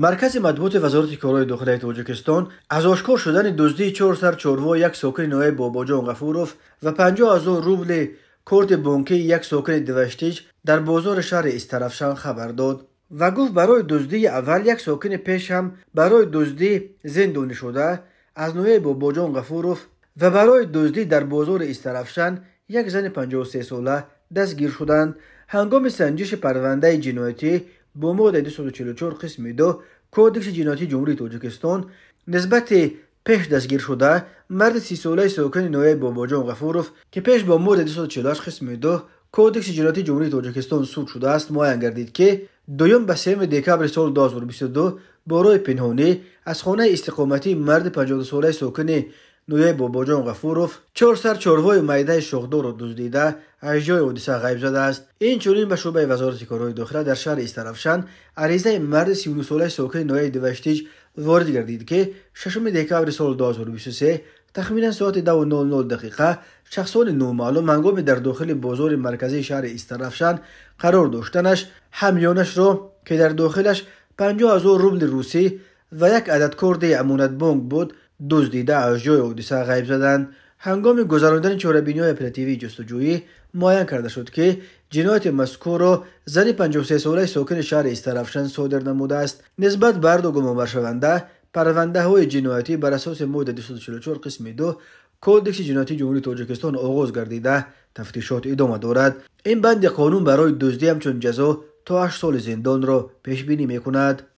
مرکز مطبوعات وزارت کارهای داخلی تاجیکستان از آشکار شدن دزدی 4 سر چاروا یک ساکن نوای باباجان غفورов و 50,000 روبل کارت بانکی یک ساکن دوشتیج در بازار شهر استرافشان خبر داد و گفت برای دزدی اول یک ساکن پیش هم برای دزدی زندانی شده از نوای باباجان غفورov و برای دزدی در بازار استرافشان یک زن 53 ساله دستگیر شدند. هنگام سنجش پرونده جنایتی با ماده 244 قسم 2 کودکس جنایتی جمهوری تاجیکستان نسبت پیش دستگیر شده مرد 30 ساله ساکن نوای باباجان غفورov که پیش با ماده 248 قسم 2 کودکس جنایتی جمهوری تاجیکستان سود شده است معین گردید که دوم به 3 دکبر سال 2022 برای پنهانی از خانه استقامتی مرد 52 ساله ساکن نوای باباجان غفورov 4 سر چاروای میده شاخدار را دزدیده از جای حادثه غیب زده است. این چنین به شعبه وزارت کارهای داخلی در شهر استرافشان عریضه مرد 39 ساله ساکن نوای دوشتیج وارد گردید که 6 دکبر سال 2023 تخمینا ساعت 2:00 شخصان نامعلوم هنگام در داخل بازار مرکزی شهر استرافشان قرار داشتنش همیانش را که در داخلش 50,000 روبل روسی و یک عدد کارت امانت بانک بود دزدیده از جای حادثه غیب زدند. هنگام گذراندن چاره‌بینی‌های اپراتیوی جستجویی معین کرده شد که جنایت مذکور را زن 53 ساله ساکن شهر استرافشان صادر نموده است. نسبت بر دو گمانبر شونده پرونده‌های جنایتی بر اساس ماده 244 قسم 2 کودکس جنایتی جمهوری تاجیکستان آغاز گردیده تفتیشات ادامه دارد. این بند قانون برای دزدی همچون جزا تا 8 سال زندان را پیش بینی می‌کند.